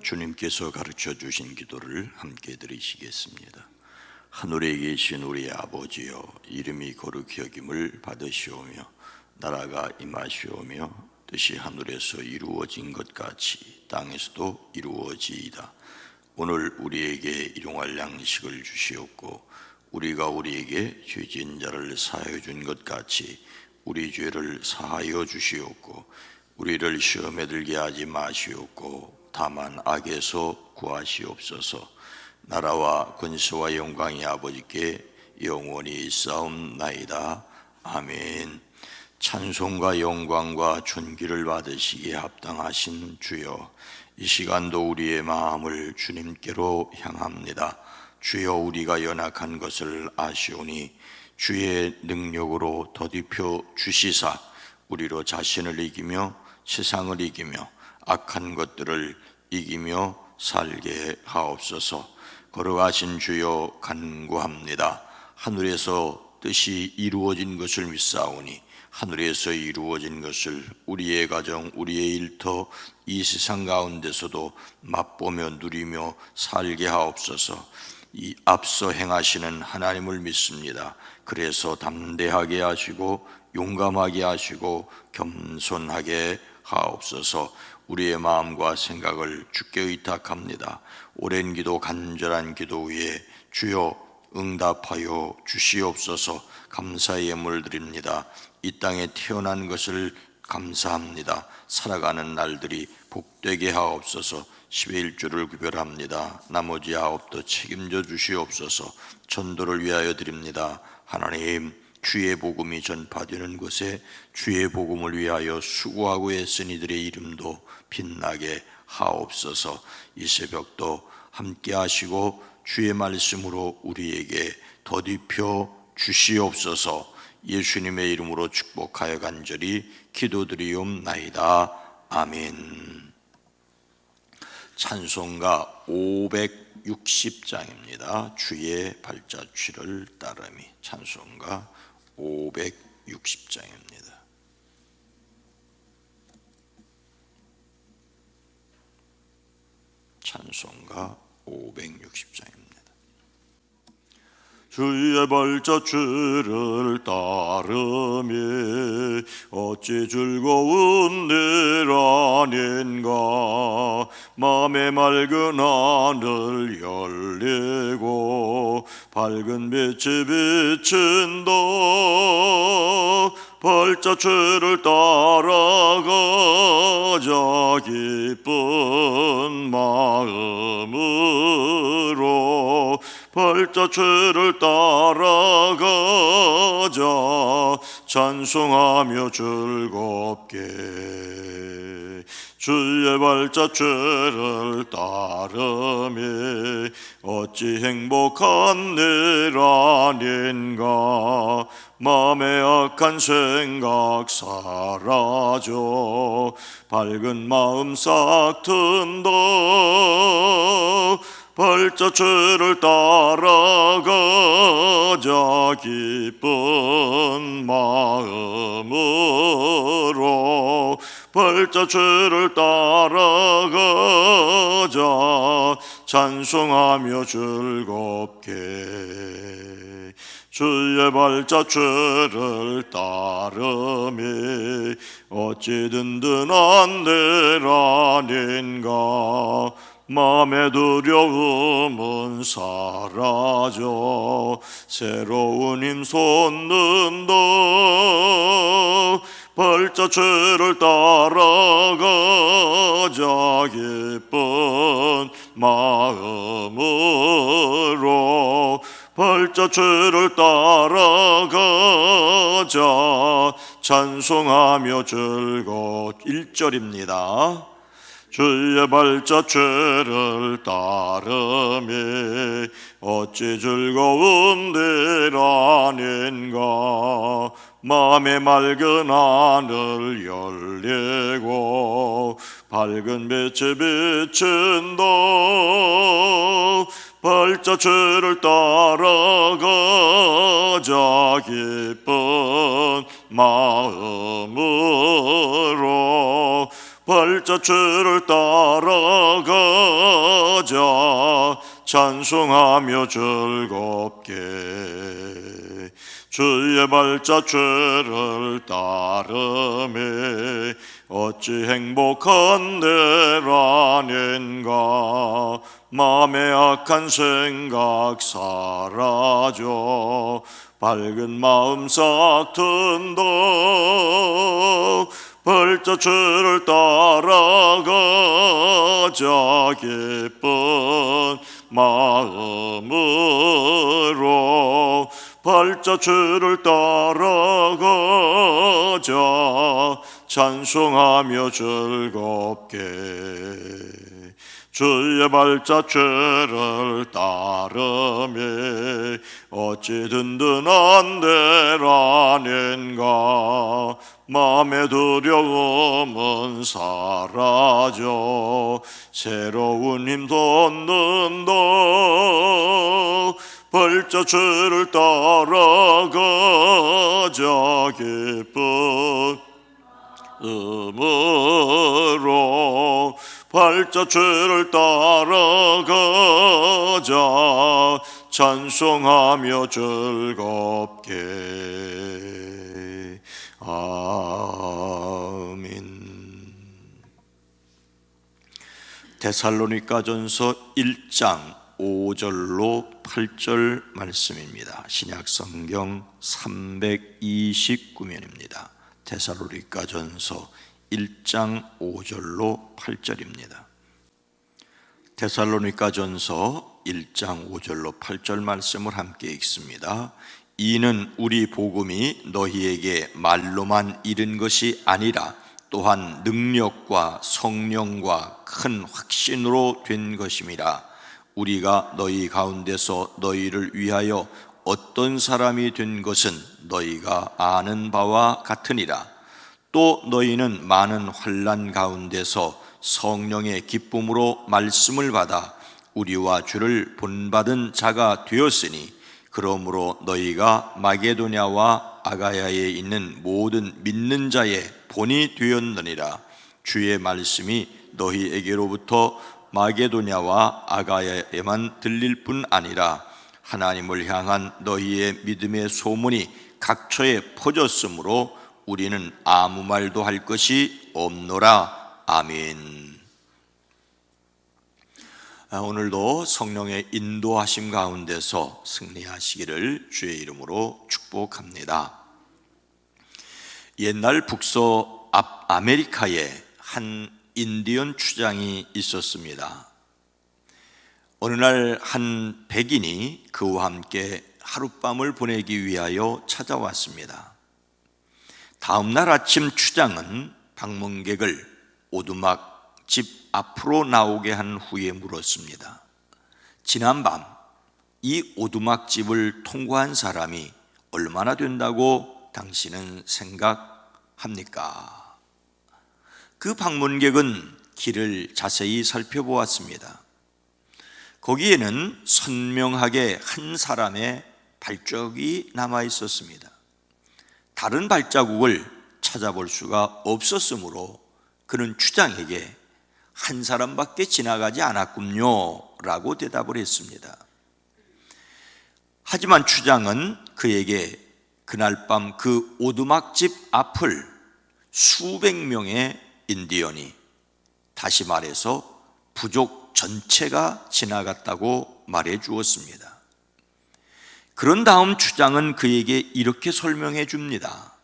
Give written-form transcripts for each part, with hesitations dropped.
주님께서 가르쳐 주신 기도를 함께 드리시겠습니다. 하늘에 계신 우리 아버지여, 이름이 거룩히 여김을 받으시오며 나라가 임하시오며 뜻이 하늘에서 이루어진 것 같이 땅에서도 이루어지이다. 오늘 우리에게 일용할 양식을 주시옵고 우리가 우리에게 죄진 자를 사하여 준 것 같이 우리 죄를 사하여 주시옵고 우리를 시험에 들게 하지 마시옵고 다만 악에서 구하시옵소서. 나라와 권세와 영광이 아버지께 영원히 있사옵나이다. 아멘. 찬송과 영광과 존귀를 받으시기에 합당하신 주여, 이 시간도 우리의 마음을 주님께로 향합니다. 주여, 우리가 연약한 것을 아시오니 주의 능력으로 더디펴 주시사 우리로 자신을 이기며 세상을 이기며 악한 것들을 이기며 살게 하옵소서. 거룩하신 주여, 간구합니다. 하늘에서 뜻이 이루어진 것을 믿사오니 하늘에서 이루어진 것을 우리의 가정, 우리의 일터, 이 세상 가운데서도 맛보며 누리며 살게 하옵소서. 이 앞서 행하시는 하나님을 믿습니다. 그래서 담대하게 하시고 용감하게 하시고 겸손하게 하옵소서. 우리의 마음과 생각을 주께 의탁합니다. 오랜 기도, 간절한 기도 위에 주여 응답하여 주시옵소서. 감사의 예물 드립니다. 이 땅에 태어난 것을 감사합니다. 살아가는 날들이 복되게 하옵소서. 10의 1조를 구별합니다. 나머지 9도 책임져 주시옵소서. 전도를 위하여 드립니다. 하나님, 주의 복음이 전파되는 곳에 주의 복음을 위하여 수고하고 애쓴 이들의 이름도 빛나게 하옵소서. 이 새벽도 함께 하시고 주의 말씀으로 우리에게 더디펴 주시옵소서. 예수님의 이름으로 축복하여 간절히 기도드리옵나이다. 아멘. 찬송가 560장입니다. 주의 발자취를 따름이. 찬송가 560장입니다. 찬송가 560장입니다. 주의 발자취를 따르며 어찌 즐거운 일 아닌가. 맘에 맑은 하늘 열리고 밝은 빛이 비친다. 발자취를 따라가자 기쁜 마음으로. 발자취를 따라가자 찬송하며 즐겁게. 주의 발자취를 따르며 어찌 행복한 일 아닌가. 마음의 악한 생각 사라져 밝은 마음 싹 튼다. 발자취를 따라가자 기쁜 마음으로. 발자취를 따라가자 찬송하며 즐겁게. 주의 발자취를 따르며 어찌 든든한 일 아닌가. 마음의 두려움은 사라져 새로운 힘 솟는다. 발자취를 따라가자 기쁜 마음으로. 발자취를 따라가자 찬송하며 즐겁. 1절입니다. 주의 발자취를 따르며 어찌 즐거운 일 아닌가. 마음에 맑은 하늘 열리고 밝은 빛이 비친다. 발자취를 따라가자 기쁜 마음으로. 발자취를 따라가자 찬송하며 즐겁게 주의 발자취를 따르매 어찌 행복한 때라는가 마음의 악한 생각 사라져 밝은 마음 싹 튼다 발자취를 따라가자 기쁜 마음으로 발자취를 따라가자 찬송하며 즐겁게 주의 발자취를 따르매 어찌 든든한 데라는가 마음의 두려움은 사라져 새로운 힘 돋는다 발자취를 따라가자 기쁜 음으로 발자취를 따라가자 찬송하며 즐겁게 아멘. 데살로니가전서 1장 5절로 8절 말씀입니다. 신약성경 329면입니다. 데살로니가전서 1장 5절로 8절입니다. 데살로니가전서 1장 5절로 8절 말씀을 함께 읽습니다. 이는 우리 복음이 너희에게 말로만 이른 것이 아니라 또한 능력과 성령과 큰 확신으로 된 것임이라. 우리가 너희 가운데서 너희를 위하여 어떤 사람이 된 것은 너희가 아는 바와 같으니라. 또 너희는 많은 환난 가운데서 성령의 기쁨으로 말씀을 받아 우리와 주를 본받은 자가 되었으니 그러므로 너희가 마게도냐와 아가야에 있는 모든 믿는 자의 본이 되었느니라. 주의 말씀이 너희에게로부터 마게도냐와 아가야에만 들릴 뿐 아니라 하나님을 향한 너희의 믿음의 소문이 각처에 퍼졌으므로 우리는 아무 말도 할 것이 없노라. 아멘. 오늘도 성령의 인도하심 가운데서 승리하시기를 주의 이름으로 축복합니다. 옛날 북서 아메리카에 한 인디언 추장이 있었습니다. 어느 날 한 백인이 그와 함께 하룻밤을 보내기 위하여 찾아왔습니다. 다음 날 아침 추장은 방문객을 오두막 집 앞으로 나오게 한 후에 물었습니다. 지난밤 이 오두막 집을 통과한 사람이 얼마나 된다고 당신은 생각합니까? 그 방문객은 길을 자세히 살펴보았습니다. 거기에는 선명하게 한 사람의 발자국이 남아 있었습니다. 다른 발자국을 찾아볼 수가 없었으므로 그는 추장에게 한 사람밖에 지나가지 않았군요 라고 대답을 했습니다. 하지만 추장은 그에게 그날 밤 그 오두막집 앞을 수백 명의 인디언이, 다시 말해서 부족 전체가 지나갔다고 말해 주었습니다. 그런 다음 추장은 그에게 이렇게 설명해 줍니다.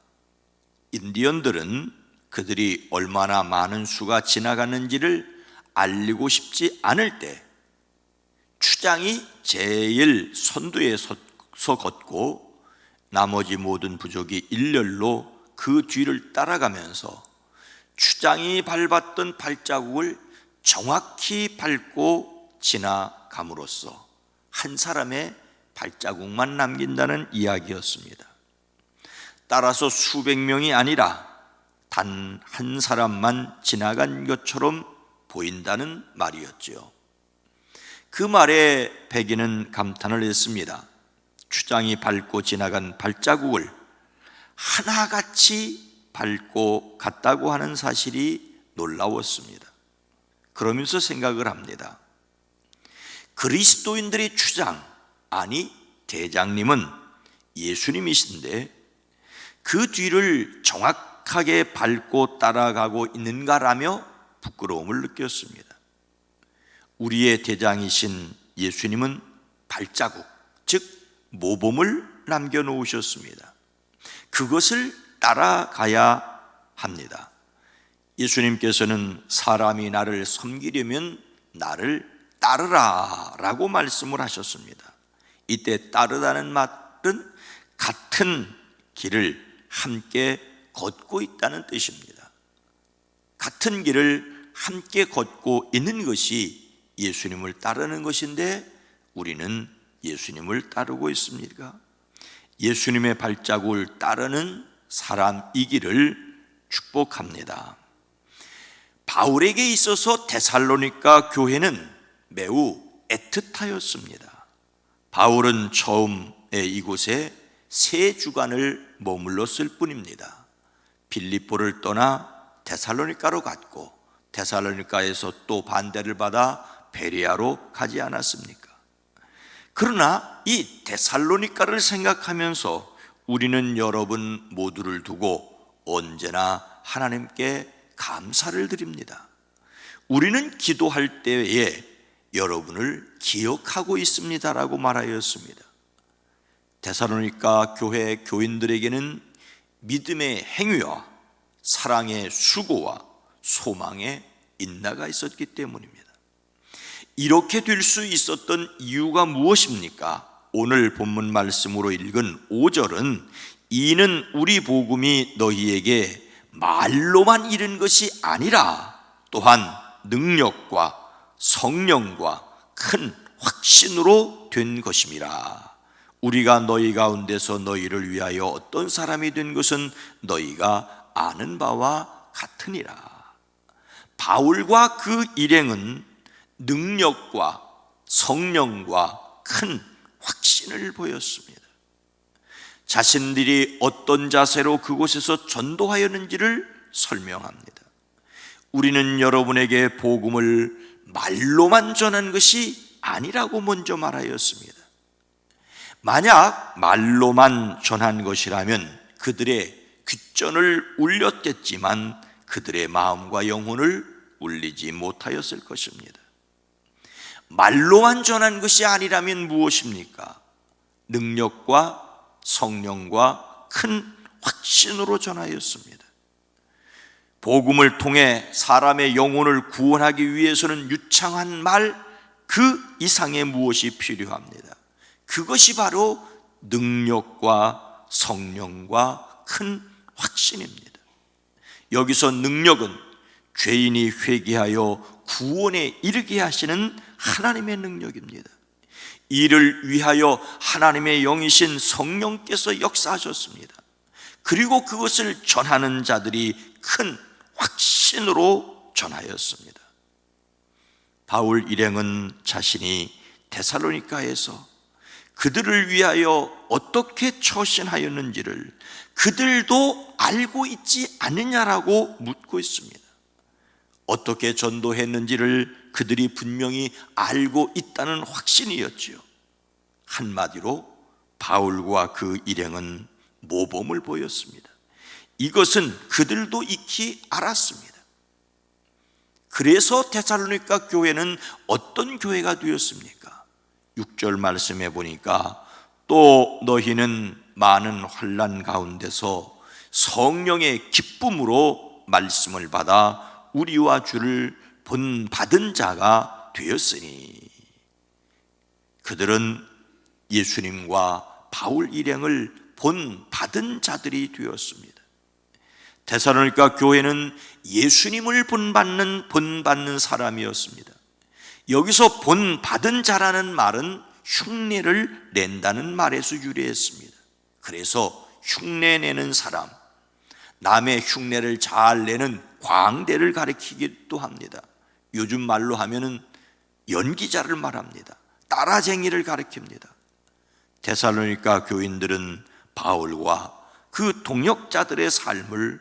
인디언들은 그들이 얼마나 많은 수가 지나갔는지를 알리고 싶지 않을 때 추장이 제일 선두에 서 걷고 나머지 모든 부족이 일렬로 그 뒤를 따라가면서 추장이 밟았던 발자국을 정확히 밟고 지나감으로써 한 사람의 발자국만 남긴다는 이야기였습니다. 따라서 수백 명이 아니라 단 한 사람만 지나간 것처럼 보인다는 말이었지요. 그 말에 백인은 감탄을 했습니다. 추장이 밟고 지나간 발자국을 하나같이 밟고 갔다고 하는 사실이 놀라웠습니다. 그러면서 생각을 합니다. 그리스도인들의 주장, 아니 대장님은 예수님이신데 그 뒤를 정확하게 밟고 따라가고 있는가라며 부끄러움을 느꼈습니다. 우리의 대장이신 예수님은 발자국, 즉 모범을 남겨놓으셨습니다. 그것을 따라가야 합니다. 예수님께서는 사람이 나를 섬기려면 나를 따르라 라고 말씀을 하셨습니다. 이때 따르다는 말은 같은 길을 함께 걷고 있다는 뜻입니다. 같은 길을 함께 걷고 있는 것이 예수님을 따르는 것인데 우리는 예수님을 따르고 있습니까? 예수님의 발자국을 따르는 사람이기를 축복합니다. 바울에게 있어서 데살로니가 교회는 매우 애틋하였습니다. 바울은 처음에 이곳에 3주간을 머물렀을 뿐입니다. 빌립보를 떠나 데살로니가로 갔고 데살로니가에서 또 반대를 받아 베레아로 가지 않았습니까? 그러나 이 데살로니가를 생각하면서 우리는 여러분 모두를 두고 언제나 하나님께 감사를 드립니다. 우리는 기도할 때에 여러분을 기억하고 있습니다라고 말하였습니다. 데살로니가 교회 교인들에게는 믿음의 행위와 사랑의 수고와 소망의 인내가 있었기 때문입니다. 이렇게 될 수 있었던 이유가 무엇입니까? 오늘 본문 말씀으로 읽은 5절은 이는 우리 복음이 너희에게 말로만 이른 것이 아니라 또한 능력과 성령과 큰 확신으로 된 것임이라. 우리가 너희 가운데서 너희를 위하여 어떤 사람이 된 것은 너희가 아는 바와 같으니라. 바울과 그 일행은 능력과 성령과 큰 확신을 보였습니다. 자신들이 어떤 자세로 그곳에서 전도하였는지를 설명합니다. 우리는 여러분에게 복음을 말로만 전한 것이 아니라고 먼저 말하였습니다. 만약 말로만 전한 것이라면 그들의 귓전을 울렸겠지만 그들의 마음과 영혼을 울리지 못하였을 것입니다. 말로만 전한 것이 아니라면 무엇입니까? 능력과 성령과 큰 확신으로 전하였습니다. 복음을 통해 사람의 영혼을 구원하기 위해서는 유창한 말 그 이상의 무엇이 필요합니다. 그것이 바로 능력과 성령과 큰 확신입니다. 여기서 능력은 죄인이 회개하여 구원에 이르게 하시는 하나님의 능력입니다. 이를 위하여 하나님의 영이신 성령께서 역사하셨습니다. 그리고 그것을 전하는 자들이 큰 확신으로 전하였습니다. 바울 일행은 자신이 데살로니가에서 그들을 위하여 어떻게 처신하였는지를 그들도 알고 있지 않느냐라고 묻고 있습니다. 어떻게 전도했는지를 그들이 분명히 알고 있다는 확신이었지요. 한마디로 바울과 그 일행은 모범을 보였습니다. 이것은 그들도 익히 알았습니다. 그래서 데살로니가 교회는 어떤 교회가 되었습니까? 6절 말씀해 보니까 또 너희는 많은 환난 가운데서 성령의 기쁨으로 말씀을 받아 우리와 주를 본받은 자가 되었으니. 그들은 예수님과 바울 일행을 본받은 자들이 되었습니다. 데살로니가 교회는 예수님을 본받는 사람이었습니다. 여기서 본받은 자라는 말은 흉내를 낸다는 말에서 유래했습니다. 그래서 흉내내는 사람, 남의 흉내를 잘 내는 광대를 가리키기도 합니다. 요즘 말로 하면은 연기자를 말합니다. 따라쟁이를 가리킵니다. 데살로니가 교인들은 바울과 그 동역자들의 삶을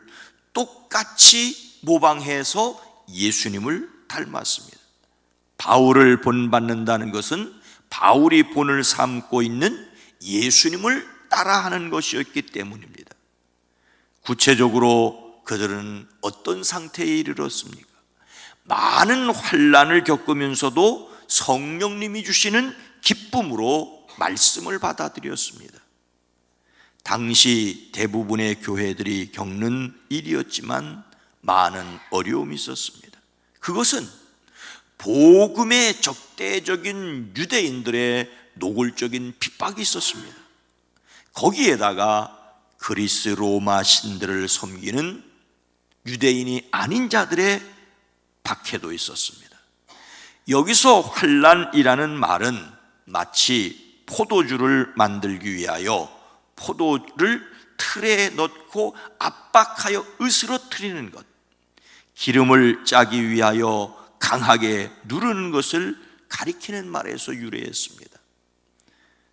똑같이 모방해서 예수님을 닮았습니다. 바울을 본받는다는 것은 바울이 본을 삼고 있는 예수님을 따라하는 것이었기 때문입니다. 구체적으로 그들은 어떤 상태에 이르렀습니까? 많은 환난을 겪으면서도 성령님이 주시는 기쁨으로 말씀을 받아들였습니다. 당시 대부분의 교회들이 겪는 일이었지만 많은 어려움이 있었습니다. 그것은 복음의 적대적인 유대인들의 노골적인 핍박이 있었습니다. 거기에다가 그리스 로마 신들을 섬기는 유대인이 아닌 자들의 박해도 있었습니다. 여기서 환난이라는 말은 마치 포도주를 만들기 위하여 포도를 틀에 넣고 압박하여 으스러뜨리는 것, 기름을 짜기 위하여 강하게 누르는 것을 가리키는 말에서 유래했습니다.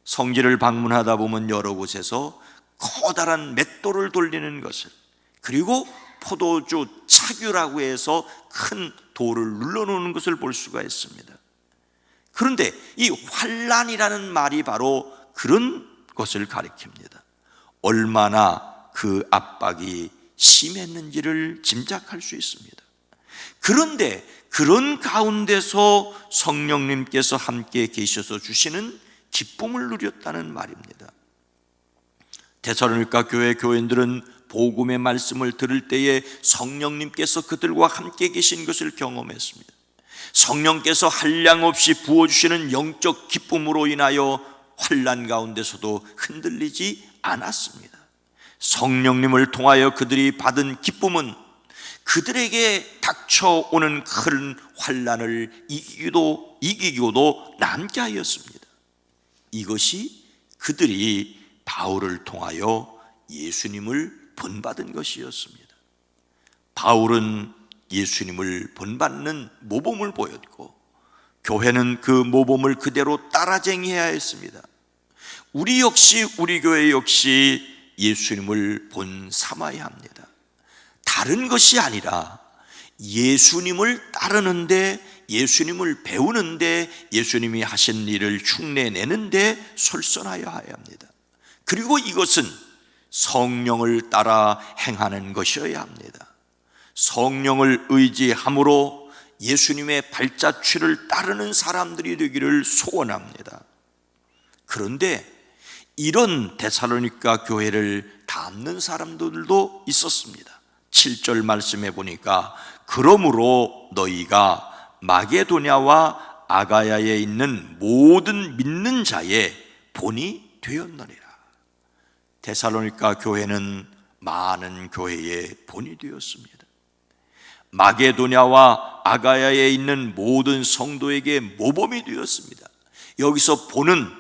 성지를 방문하다 보면 여러 곳에서 커다란 맷돌을 돌리는 것을, 그리고 포도주 차규라고 해서 큰 돌을 눌러놓는 것을 볼 수가 있습니다. 그런데 이 환난이라는 말이 바로 그런 것을 가리킵니다. 얼마나 그 압박이 심했는지를 짐작할 수 있습니다. 그런데 그런 가운데서 성령님께서 함께 계셔서 주시는 기쁨을 누렸다는 말입니다. 데살로니가 교회 교인들은 복음의 말씀을 들을 때에 성령님께서 그들과 함께 계신 것을 경험했습니다. 성령께서 한량없이 부어주시는 영적 기쁨으로 인하여 환난 가운데서도 흔들리지 않았습니다. 성령님을 통하여 그들이 받은 기쁨은 그들에게 닥쳐오는 큰 환난을 이기고도 남게 하였습니다. 이것이 그들이 바울을 통하여 예수님을 본받은 것이었습니다. 바울은 예수님을 본받는 모범을 보였고, 교회는 그 모범을 그대로 따라쟁이해야 했습니다. 우리 교회 역시 예수님을 본 삼아야 합니다. 다른 것이 아니라 예수님을 따르는데, 예수님을 배우는데, 예수님이 하신 일을 흉내내는데 솔선하여 해야 합니다. 그리고 이것은 성령을 따라 행하는 것이어야 합니다. 성령을 의지함으로 예수님의 발자취를 따르는 사람들이 되기를 소원합니다. 그런데 이런 데살로니가 교회를 닮는 사람들도 있었습니다. 7절 말씀해 보니까 그러므로 너희가 마게도냐와 아가야에 있는 모든 믿는 자의 본이 되었느니라. 데살로니가 교회는 많은 교회의 본이 되었습니다. 마게도냐와 아가야에 있는 모든 성도에게 모범이 되었습니다. 여기서 본은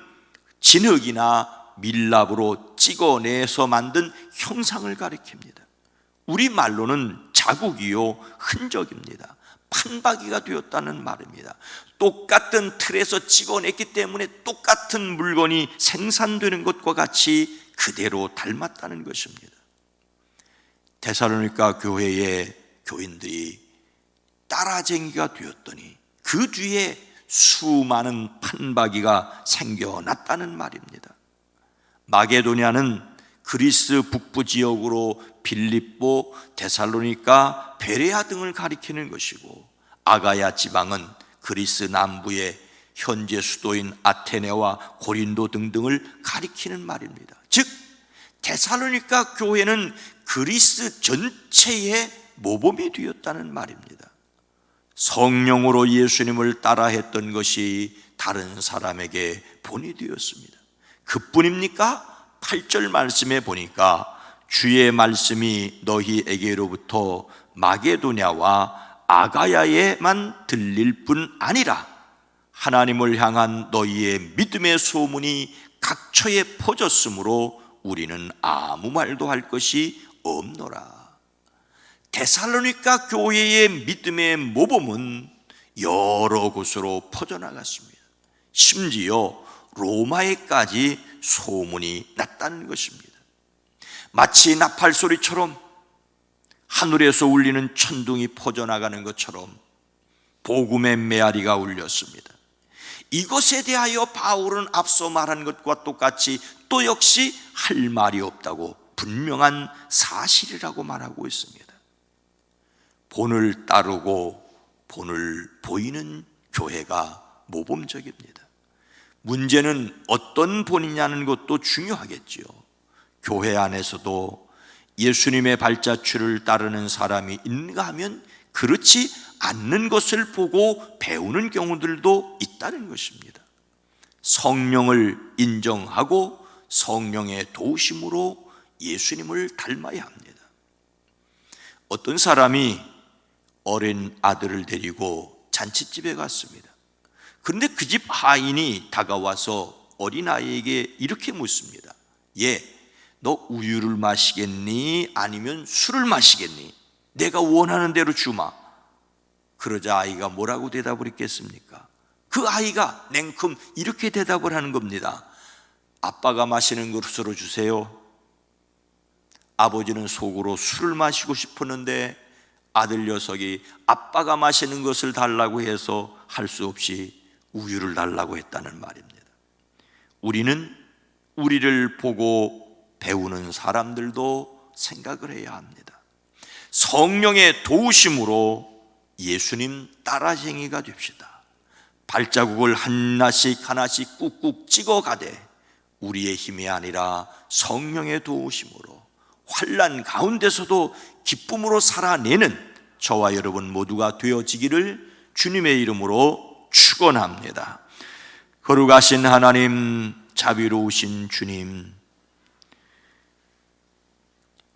진흙이나 밀랍으로 찍어내서 만든 형상을 가리킵니다. 우리말로는 자국이요 흔적입니다. 판박이가 되었다는 말입니다. 똑같은 틀에서 찍어냈기 때문에 똑같은 물건이 생산되는 것과 같이 그대로 닮았다는 것입니다. 데살로니가 교회의 교인들이 따라쟁이가 되었더니 그 뒤에 수많은 판박이가 생겨났다는 말입니다. 마게도냐는 그리스 북부 지역으로 빌립보, 데살로니가, 베레아 등을 가리키는 것이고, 아가야 지방은 그리스 남부의 현재 수도인 아테네와 고린도 등등을 가리키는 말입니다. 즉 데살로니가 교회는 그리스 전체의 모범이 되었다는 말입니다. 성령으로 예수님을 따라했던 것이 다른 사람에게 본이 되었습니다. 그뿐입니까? 8절 말씀에 보니까 주의 말씀이 너희에게로부터 마게도냐와 아가야에만 들릴 뿐 아니라 하나님을 향한 너희의 믿음의 소문이 각처에 퍼졌으므로 우리는 아무 말도 할 것이 없노라. 데살로니가 교회의 믿음의 모범은 여러 곳으로 퍼져나갔습니다. 심지어 로마에까지 소문이 났다는 것입니다. 마치 나팔소리처럼 하늘에서 울리는 천둥이 퍼져나가는 것처럼 복음의 메아리가 울렸습니다. 이것에 대하여 바울은 앞서 말한 것과 똑같이 또 역시 할 말이 없다고 분명한 사실이라고 말하고 있습니다. 본을 따르고 본을 보이는 교회가 모범적입니다. 문제는 어떤 본이냐는 것도 중요하겠지요. 교회 안에서도 예수님의 발자취를 따르는 사람이 있는가 하면 그렇지 않는 것을 보고 배우는 경우들도 있다는 것입니다. 성령을 인정하고 성령의 도우심으로 예수님을 닮아야 합니다. 어떤 사람이 어린 아들을 데리고 잔칫집에 갔습니다. 그런데 그 집 하인이 다가와서 어린아이에게 이렇게 묻습니다. 너 우유를 마시겠니? 아니면 술을 마시겠니? 내가 원하는 대로 주마. 그러자 아이가 뭐라고 대답을 했겠습니까? 그 아이가 냉큼 이렇게 대답을 하는 겁니다. 아빠가 마시는 것으로 주세요. 아버지는 속으로 술을 마시고 싶었는데 아들 녀석이 아빠가 마시는 것을 달라고 해서 할 수 없이 우유를 달라고 했다는 말입니다. 우리는 우리를 보고 배우는 사람들도 생각을 해야 합니다. 성령의 도우심으로 예수님 따라쟁이가 됩시다. 발자국을 하나씩 하나씩 꾹꾹 찍어가되 우리의 힘이 아니라 성령의 도우심으로 환난 가운데서도 기쁨으로 살아내는 저와 여러분 모두가 되어지기를 주님의 이름으로 축원합니다. 거룩하신 하나님, 자비로우신 주님,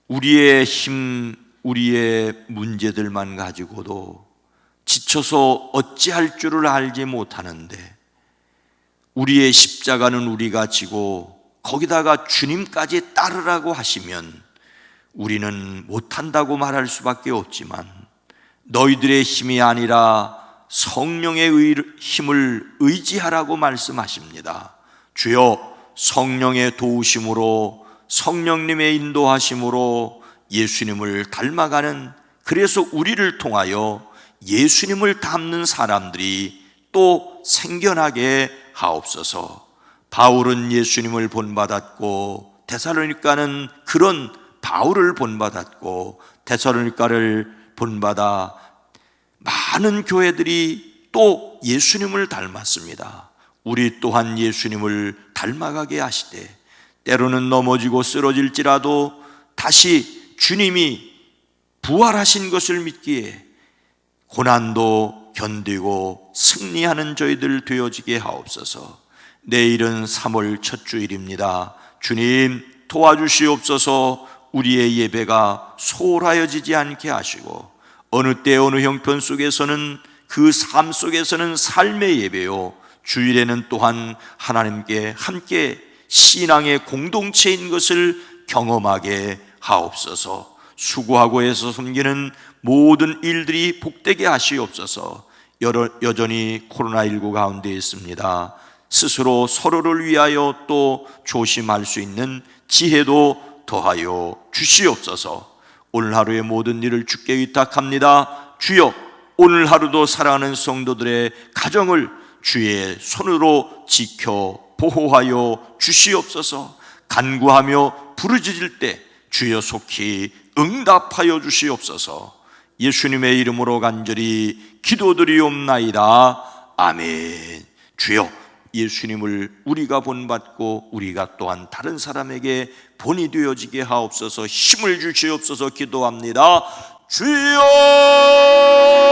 우리의 힘, 우리의 문제들만 가지고도 지쳐서 어찌할 줄을 알지 못하는데 우리의 십자가는 우리가 지고 거기다가 주님까지 따르라고 하시면 우리는 못한다고 말할 수밖에 없지만 너희들의 힘이 아니라 성령의 힘을 의지하라고 말씀하십니다. 주여, 성령의 도우심으로 성령님의 인도하심으로 예수님을 닮아가는, 그래서 우리를 통하여 예수님을 닮는 사람들이 또 생겨나게 하옵소서. 바울은 예수님을 본받았고 데살로니가는 그런 바울을 본받았고 데살로니가를 본받아 많은 교회들이 또 예수님을 닮았습니다. 우리 또한 예수님을 닮아가게 하시되 때로는 넘어지고 쓰러질지라도 다시 주님이 부활하신 것을 믿기에 고난도 견디고 승리하는 저희들 되어지게 하옵소서. 내일은 3월 첫 주일입니다. 주님 도와주시옵소서. 우리의 예배가 소홀하여지지 않게 하시고 어느 때 어느 형편 속에서는 그 삶 속에서는 삶의 예배요, 주일에는 또한 하나님께 함께 신앙의 공동체인 것을 경험하게 하옵소서. 수고하고 해서 섬기는 모든 일들이 복되게 하시옵소서. 여전히 코로나19 가운데 있습니다. 스스로 서로를 위하여 또 조심할 수 있는 지혜도 더하여 주시옵소서. 오늘 하루의 모든 일을 주께 의탁합니다. 주여, 오늘 하루도 사랑하는 성도들의 가정을 주의 손으로 지켜 보호하여 주시옵소서. 간구하며 부르짖을 때 주여 속히 응답하여 주시옵소서. 예수님의 이름으로 간절히 기도드리옵나이다. 아멘. 주여, 예수님을 우리가 본받고 우리가 또한 다른 사람에게 본이 되어지게 하옵소서. 힘을 주시옵소서. 기도합니다. 주여!